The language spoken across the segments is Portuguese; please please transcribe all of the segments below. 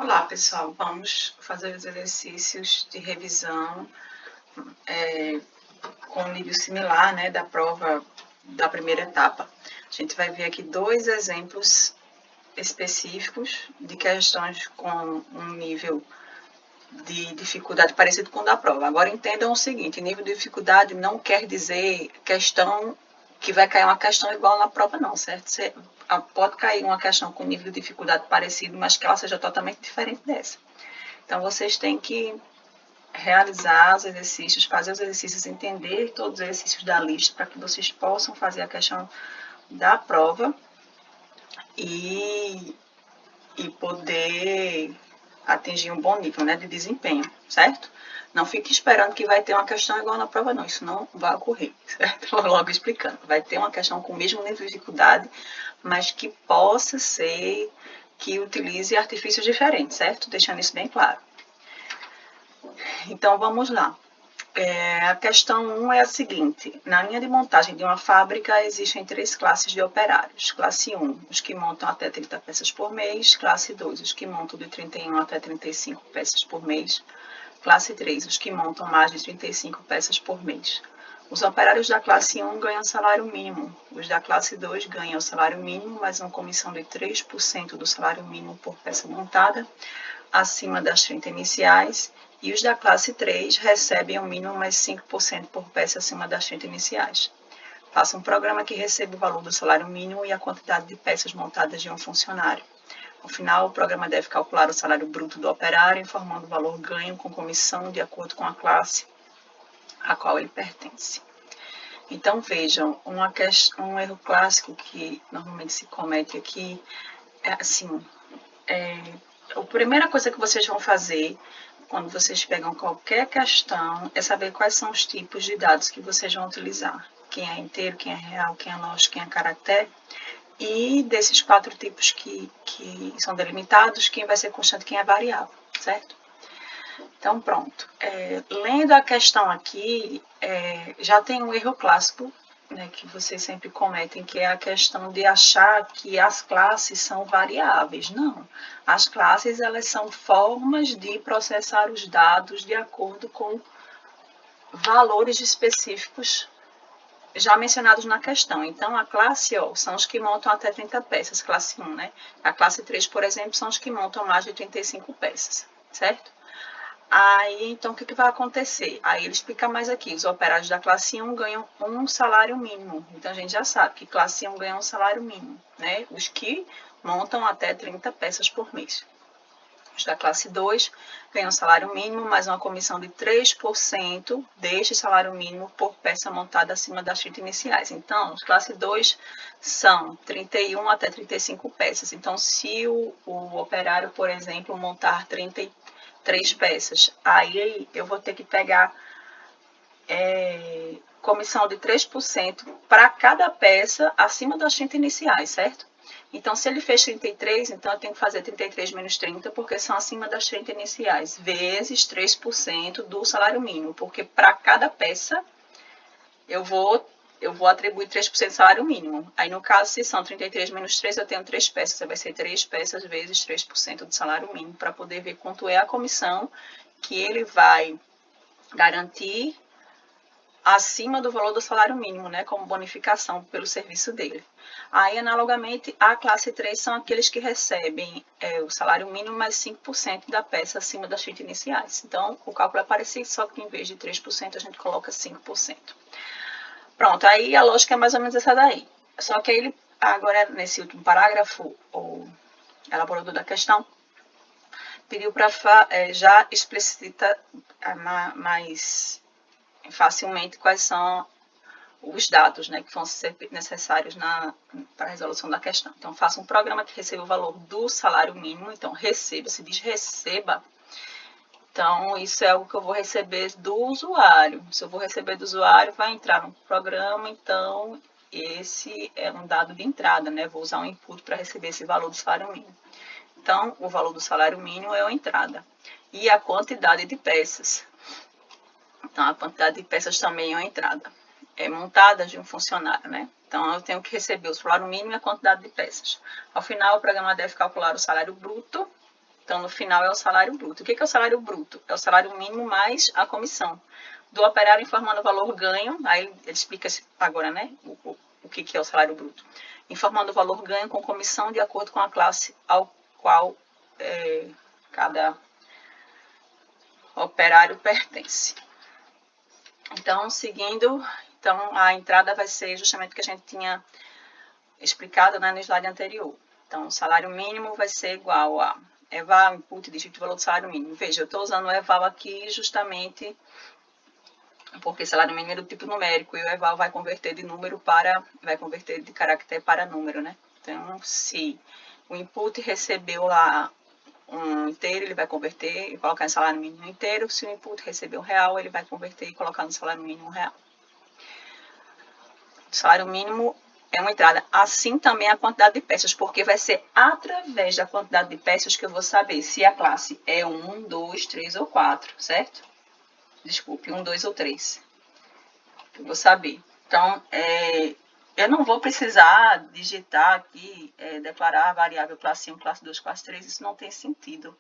Olá, pessoal. Vamos fazer os exercícios de revisão com nível similar, né, da prova da primeira etapa. A gente vai ver aqui dois exemplos específicos de questões com um nível de dificuldade parecido com o da prova. Agora entendam o seguinte: nível de dificuldade não quer dizer questão que vai cair uma questão igual na prova, não, certo? Você pode cair uma questão com nível de dificuldade parecido, mas que ela seja totalmente diferente dessa. Então, vocês têm que realizar os exercícios, fazer os exercícios, entender todos os exercícios da lista para que vocês possam fazer a questão da prova e poder atingir um bom nível, né, de desempenho, certo? Não fique esperando que vai ter uma questão igual na prova, não. Isso não vai ocorrer, certo? Vou logo explicando. Vai ter uma questão com o mesmo nível de dificuldade, mas que possa ser que utilize artifícios diferentes, certo? Deixando isso bem claro. Então, vamos lá. A questão 1 é a seguinte: na linha de montagem de uma fábrica existem 3 classes de operários. Classe 1, os que montam até 30 peças por mês. Classe 2, os que montam de 31 até 35 peças por mês. Classe 3, os que montam mais de 35 peças por mês. Os operários da classe 1 ganham salário mínimo. Os da classe 2 ganham o salário mínimo, mais uma comissão de 3% do salário mínimo por peça montada, acima das 30 iniciais, e os da classe 3 recebem o mínimo mais 5% por peça acima das 30 iniciais. Faça um programa que receba o valor do salário mínimo e a quantidade de peças montadas de um funcionário. No final, o programa deve calcular o salário bruto do operário, informando o valor ganho com comissão de acordo com a classe a qual ele pertence. Então, vejam, um erro clássico que normalmente se comete aqui é assim: a primeira coisa que vocês vão fazer quando vocês pegam qualquer questão é saber quais são os tipos de dados que vocês vão utilizar. Quem é inteiro, quem é real, quem é lógico, quem é caractere. E desses 4 tipos que são delimitados, quem vai ser constante, quem é variável, certo? Então, pronto. Lendo a questão aqui, já tem um erro clássico, né, que vocês sempre cometem, que é a questão de achar que as classes são variáveis. Não. As classes, elas são formas de processar os dados de acordo com valores específicos já mencionados na questão. Então, a classe O são os que montam até 30 peças, classe 1, né? A classe 3, por exemplo, são os que montam mais de 35 peças, certo? Aí, então, o que vai acontecer? Aí ele explica mais aqui: os operários da classe 1 ganham um salário mínimo. Então, a gente já sabe que classe 1 ganha um salário mínimo, né? Os que montam até 30 peças por mês. Os da classe 2 ganham salário mínimo, mais uma comissão de 3% deste salário mínimo por peça montada acima das 30 iniciais. Então, os classe 2 são 31 até 35 peças. Então, se o operário, por exemplo, montar 33 peças, aí eu vou ter que pegar comissão de 3% para cada peça acima das 30 iniciais, certo? Então, se ele fez 33, então eu tenho que fazer 33 menos 30, porque são acima das 30 iniciais, vezes 3% do salário mínimo, porque para cada peça eu vou atribuir 3% do salário mínimo. Aí, no caso, se são 33 menos 3, eu tenho 3 peças, vai ser 3 peças vezes 3% do salário mínimo, para poder ver quanto é a comissão que ele vai garantir acima do valor do salário mínimo, né, como bonificação pelo serviço dele. Aí, analogamente, a classe 3 são aqueles que recebem o salário mínimo mais 5% da peça acima das 30 iniciais. Então, o cálculo é parecido, só que em vez de 3%, a gente coloca 5%. Pronto, aí a lógica é mais ou menos essa daí. Só que ele, agora, nesse último parágrafo, o elaborador da questão pediu para já explicita mais facilmente quais são os dados, né, que vão ser necessários para a resolução da questão. Então, faça um programa que receba o valor do salário mínimo. Então, receba, se diz receba. Então, isso é algo que eu vou receber do usuário. Se eu vou receber do usuário, vai entrar no programa. Então, esse é um dado de entrada, né? Vou usar um input para receber esse valor do salário mínimo. Então, o valor do salário mínimo é a entrada. E a quantidade de peças. Então, a quantidade de peças também é uma entrada. Montadas de um funcionário, né? Então, eu tenho que receber o salário mínimo e a quantidade de peças. Ao final, o programa deve calcular o salário bruto Então, no final é o salário bruto. O que é o salário bruto? É o salário mínimo mais a comissão. Do operário informando o valor ganho, aí ele explica agora, né, o que é o salário bruto. Informando o valor ganho com comissão de acordo com a classe ao qual cada operário pertence. Então, seguindo, a entrada vai ser justamente o que a gente tinha explicado, né, no slide anterior. Então, o salário mínimo vai ser igual a eval, input, dígito de valor do salário mínimo. Veja, eu estou usando o eval aqui justamente porque salário mínimo é do tipo numérico e o eval vai converter de caractere para número, né? Então, se o input recebeu lá um inteiro, ele vai converter e colocar em salário mínimo inteiro. Se o input recebeu real, ele vai converter e colocar no salário mínimo real. O salário mínimo é uma entrada. Assim também a quantidade de peças, porque vai ser através da quantidade de peças que eu vou saber se a classe é 1, 2, 3 ou 4, certo? Desculpe, 1, 2 ou 3. Eu vou saber. Então, eu não vou precisar digitar aqui, declarar a variável classe 1, classe 2, classe 3, isso não tem sentido.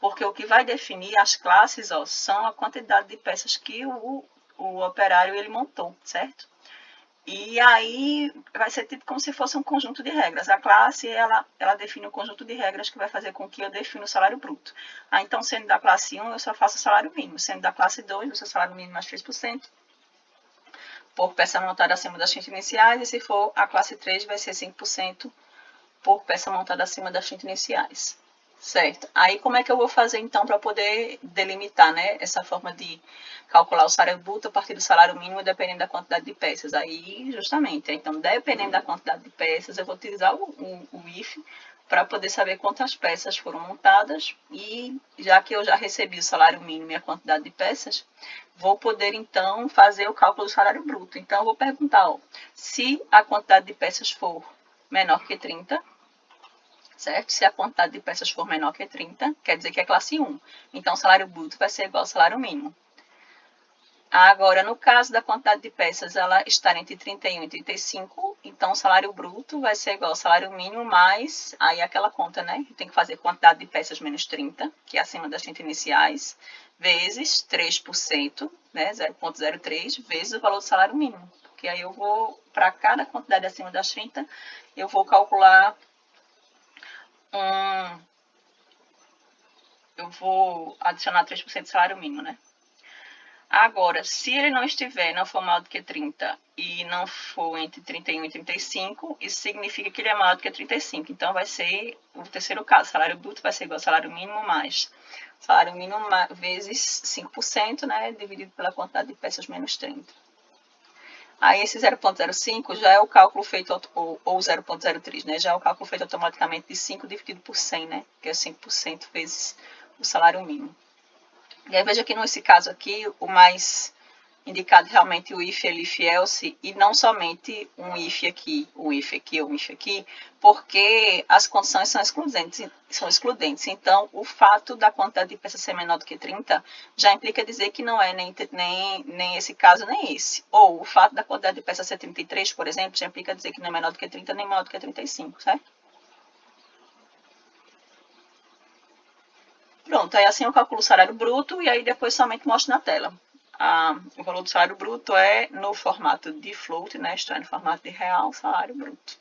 Porque o que vai definir as classes, são a quantidade de peças que o operário ele montou, certo? E aí vai ser tipo como se fosse um conjunto de regras. A classe, ela define um conjunto de regras que vai fazer com que eu defina o salário bruto. Então, sendo da classe 1, eu só faço o salário mínimo. Sendo da classe 2, o seu salário mínimo mais 3%. Por peça montada acima das 30 iniciais. E se for a classe 3, vai ser 5% por peça montada acima das 30 iniciais. Certo. Aí, como é que eu vou fazer, então, para poder delimitar, né, essa forma de calcular o salário bruto a partir do salário mínimo, dependendo da quantidade de peças? Aí, justamente, então, dependendo da quantidade de peças, eu vou utilizar o if para poder saber quantas peças foram montadas e, já que eu já recebi o salário mínimo e a quantidade de peças, vou poder, então, fazer o cálculo do salário bruto. Então, eu vou perguntar, se a quantidade de peças for menor que 30, certo? Se a quantidade de peças for menor que 30, quer dizer que é classe 1. Então, o salário bruto vai ser igual ao salário mínimo. Agora, no caso da quantidade de peças, ela estar entre 31 e 35, então o salário bruto vai ser igual ao salário mínimo mais, aí aquela conta, né? Tem que fazer quantidade de peças menos 30, que é acima das 30 iniciais, vezes 3%, né? 0,03, vezes o valor do salário mínimo. Porque aí eu vou, para cada quantidade acima das 30, eu vou calcular eu vou adicionar 3% de salário mínimo, né? Agora, se ele não for maior do que 30 e não for entre 31 e 35, isso significa que ele é maior do que 35. Então, vai ser o terceiro caso, salário bruto vai ser igual ao salário mínimo mais salário mínimo vezes 5%, né? Dividido pela quantidade de peças menos 30. Aí, esse 0,05 já é o cálculo feito, ou 0,03, né? Já é o cálculo feito automaticamente de 5 dividido por 100, né? Que é 5% vezes o salário mínimo. E aí, veja que nesse caso aqui, o mais indicado realmente o if, elif, else, e não somente um if aqui, um if aqui, um if aqui, porque as condições são excludentes. Então, o fato da quantidade de peças ser menor do que 30 já implica dizer que não é nem esse caso, nem esse. Ou o fato da quantidade de peças ser 33, por exemplo, já implica dizer que não é menor do que 30, nem maior do que 35, certo? Pronto, aí assim eu calculo o salário bruto e aí depois somente mostro na tela. O valor do salário bruto é no formato de float, né? Isto é, no formato de real, salário bruto.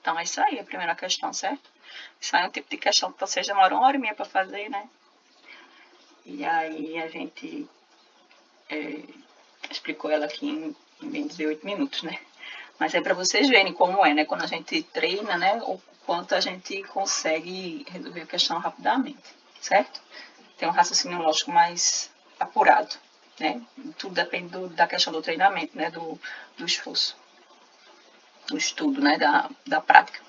Então, é isso aí, a primeira questão, certo? Isso aí é um tipo de questão que vocês demoram 1h30 para fazer, né? E aí a gente explicou ela aqui em bem dizer 8 minutos, né? Mas é para vocês verem como é, né? Quando a gente treina, né? O quanto a gente consegue resolver a questão rapidamente, certo? Tem um raciocínio lógico mais apurado, né? Tudo depende da questão do treinamento, né? Do esforço, do estudo, né? Da prática.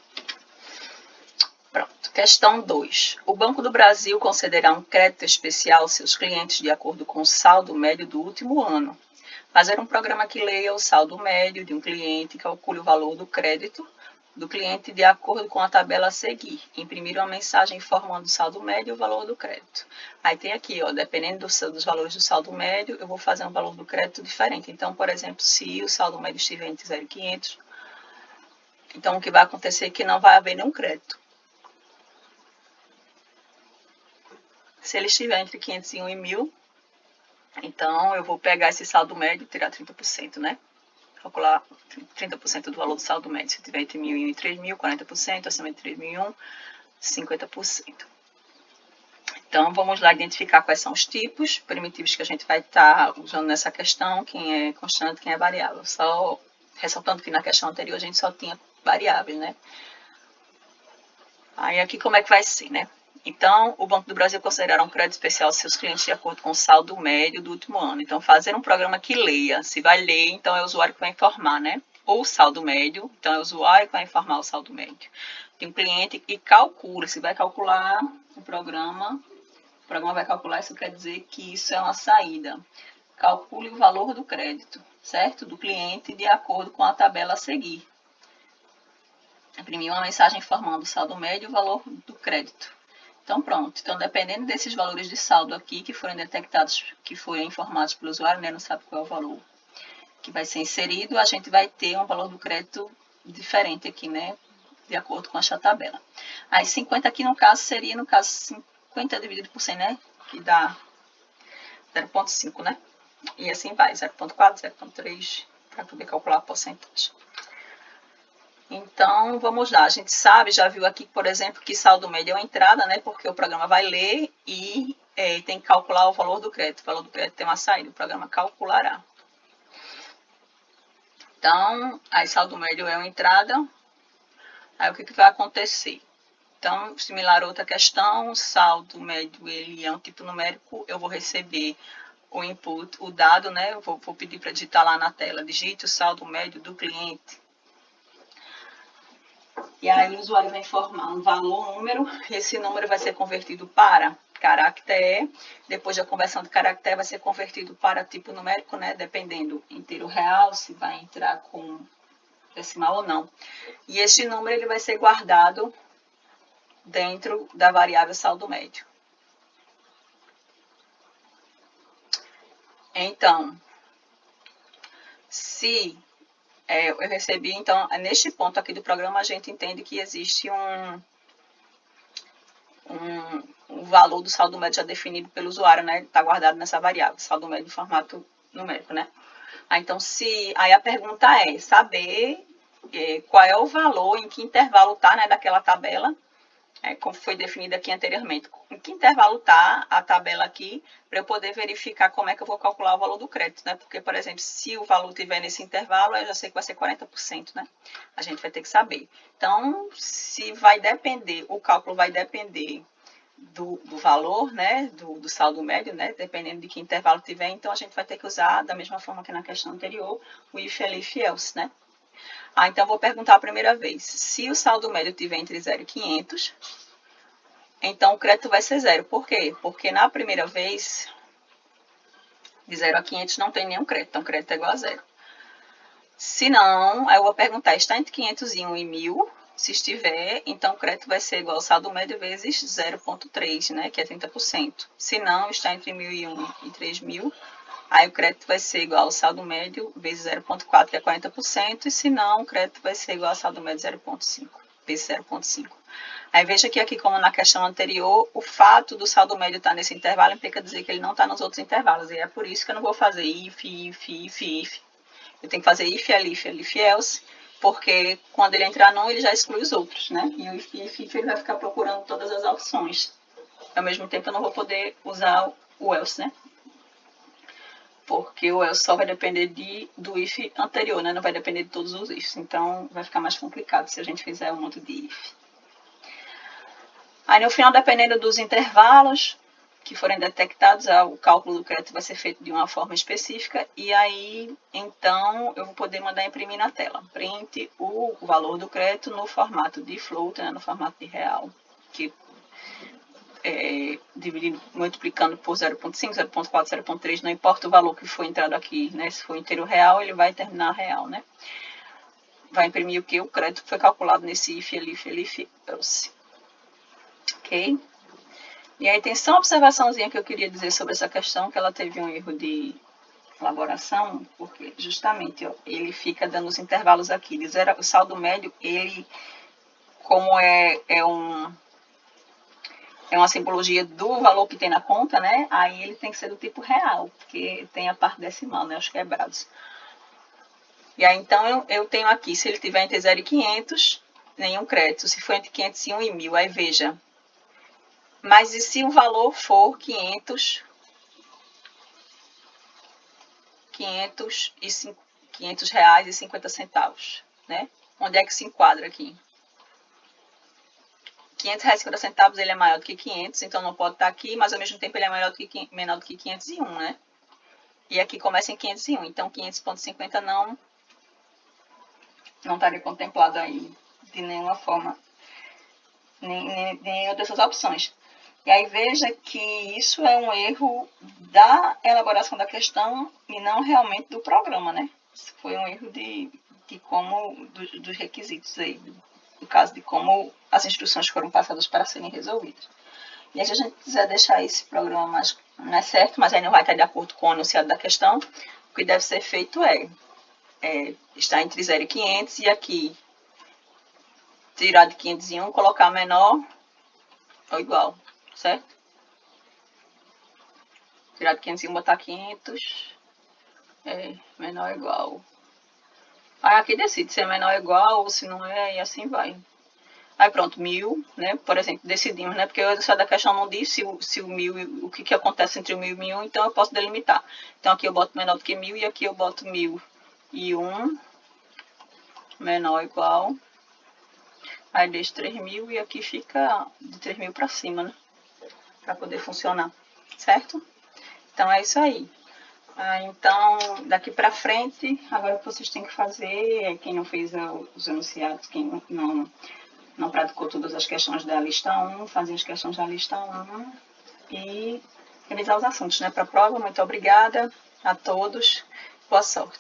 Pronto. Questão 2. O Banco do Brasil concederá um crédito especial aos seus clientes de acordo com o saldo médio do último ano. Fazer um programa que leia o saldo médio de um cliente e calcule o valor do crédito do cliente de acordo com a tabela a seguir. Imprimir uma mensagem informando o saldo médio e o valor do crédito. Aí tem aqui, dependendo dos valores do saldo médio, eu vou fazer um valor do crédito diferente. Então, por exemplo, se o saldo médio estiver entre 0,500, então o que vai acontecer é que não vai haver nenhum crédito. Se ele estiver entre 501 e 1.000, então eu vou pegar esse saldo médio e tirar 30%, né? Calcular 30% do valor do saldo médio. Se tiver entre 1.001 e 3.000, 40%, acima de 3.001, 50%. Então, vamos lá identificar quais são os tipos primitivos que a gente vai estar usando nessa questão, quem é constante, quem é variável. Só ressaltando que na questão anterior a gente só tinha variáveis, né? Aí aqui como é que vai ser, né? Então, o Banco do Brasil considerará um crédito especial aos seus clientes de acordo com o saldo médio do último ano. Então, fazer um programa que leia. Se vai ler, então é o usuário que vai informar, né? Ou o saldo médio, então é o usuário que vai informar o saldo médio. Tem um cliente que calcula, se vai calcular o programa vai calcular, isso quer dizer que isso é uma saída. Calcule o valor do crédito, certo? Do cliente de acordo com a tabela a seguir. Imprimir uma mensagem informando o saldo médio e o valor do crédito. Então, pronto. Então, dependendo desses valores de saldo aqui que forem detectados, que forem informados pelo usuário, né, não sabe qual é o valor que vai ser inserido, a gente vai ter um valor do crédito diferente aqui, né, de acordo com esta tabela. Aí, 50 aqui, no caso, seria, 50 dividido por 100, né, que dá 0,5, né, e assim vai, 0,4, 0,3, para poder calcular a porcentagem. Então, vamos lá. A gente sabe, já viu aqui, por exemplo, que saldo médio é uma entrada, né? Porque o programa vai ler e tem que calcular o valor do crédito. O valor do crédito tem uma saída, o programa calculará. Então, aí saldo médio é uma entrada. Aí o que vai acontecer? Então, similar a outra questão, saldo médio ele é um tipo numérico, eu vou receber o input, o dado, né? Eu vou pedir para digitar lá na tela, digite o saldo médio do cliente. E aí o usuário vai informar um valor, um número, esse número vai ser convertido para caractere, depois da conversão de caractere vai ser convertido para tipo numérico, né, dependendo inteiro real, se vai entrar com decimal ou não. E este número ele vai ser guardado dentro da variável saldo médio. Então, se eu recebi, então, neste ponto aqui do programa, a gente entende que existe um valor do saldo médio já definido pelo usuário, né? Está guardado nessa variável, saldo médio em formato numérico, né? Então, aí a pergunta é saber qual é o valor, em que intervalo está, né, daquela tabela, como foi definido aqui anteriormente. Em que intervalo está a tabela aqui, para eu poder verificar como é que eu vou calcular o valor do crédito, né? Porque, por exemplo, se o valor estiver nesse intervalo, eu já sei que vai ser 40%, né? A gente vai ter que saber. Então, se vai depender, o cálculo vai depender do valor, né, do saldo médio, né, dependendo de que intervalo tiver, então a gente vai ter que usar, da mesma forma que na questão anterior, o if, elif, else, né? Então, vou perguntar a primeira vez. Se o saldo médio tiver entre 0 e 500, então o crédito vai ser 0. Por quê? Porque na primeira vez, de 0 a 500 não tem nenhum crédito, então o crédito é igual a 0. Se não, aí eu vou perguntar, está entre 501 e 1.000? Se estiver, então o crédito vai ser igual ao saldo médio vezes 0,3, né, que é 30%. Se não, está entre 1.001 e 3.000, aí o crédito vai ser igual ao saldo médio vezes 0,4, que é 40%, e se não, o crédito vai ser igual ao saldo médio 0,5, vezes 0,5. Aí veja que aqui, como na questão anterior, o fato do saldo médio estar nesse intervalo implica dizer que ele não está nos outros intervalos, e é por isso que eu não vou fazer if. Eu tenho que fazer if, elif, else, porque quando ele entrar não, ele já exclui os outros, né? E o if ele vai ficar procurando todas as opções. Ao mesmo tempo, eu não vou poder usar o else, né? Porque o else só vai depender do if anterior, né? Não vai depender de todos os ifs. Então, vai ficar mais complicado se a gente fizer um monte de if. Aí, no final, dependendo dos intervalos que forem detectados, o cálculo do crédito vai ser feito de uma forma específica, e aí, então, eu vou poder mandar imprimir na tela. Print o valor do crédito no formato de float, né, no formato de real, que dividindo, multiplicando por 0,5, 0,4, 0,3, não importa o valor que foi entrado aqui, né? Se for inteiro real, ele vai terminar real, né? Vai imprimir o que? O crédito que foi calculado nesse if, elif, else. Ok? E aí tem só uma observaçãozinha que eu queria dizer sobre essa questão, que ela teve um erro de elaboração, porque justamente ele fica dando os intervalos aqui. O saldo médio, ele, como é é uma simbologia do valor que tem na conta, né? Aí ele tem que ser do tipo real, porque tem a parte decimal, né? Os quebrados. E aí, então, eu tenho aqui, se ele tiver entre 0 e 500, nenhum crédito. Se for entre 501 e 1.000, aí veja. Mas e se o valor for 500 reais e 50 centavos, né? Onde é que se enquadra aqui? 500 reais e 50 centavos ele é maior do que 500, então não pode estar aqui, mas ao mesmo tempo ele é menor do que 501, né? E aqui começa em 501, então 500,50 não estaria contemplado aí de nenhuma forma, nenhuma dessas opções. E aí veja que isso é um erro da elaboração da questão e não realmente do programa, né? Isso foi um erro dos requisitos aí, no caso de como as instruções foram passadas para serem resolvidas. E aí, se a gente quiser deixar esse programa mais certo, mas aí não vai estar de acordo com o enunciado da questão, o que deve ser feito é estar entre 0 e 500 e aqui tirar de 501, colocar menor ou igual, certo? Tirar de 501, botar 500, menor ou igual. Aí aqui decide se é menor ou igual ou se não é, e assim vai. Aí pronto, 1.000, né? Por exemplo, decidimos, né? Porque o enunciado da questão não diz se o 1.000, o que acontece entre o 1.000 e 1.001, então eu posso delimitar. Então aqui eu boto menor do que 1.000 e aqui eu boto 1.001, menor ou igual. Aí deixo 3.000 e aqui fica de 3.000 para cima, né? Para poder funcionar, certo? Então é isso aí. Então, daqui para frente, agora o que vocês têm que fazer, quem não fez os enunciados, quem não praticou todas as questões da lista 1, fazer as questões da lista 1 e revisar os assuntos, né? Para a prova, muito obrigada a todos, boa sorte.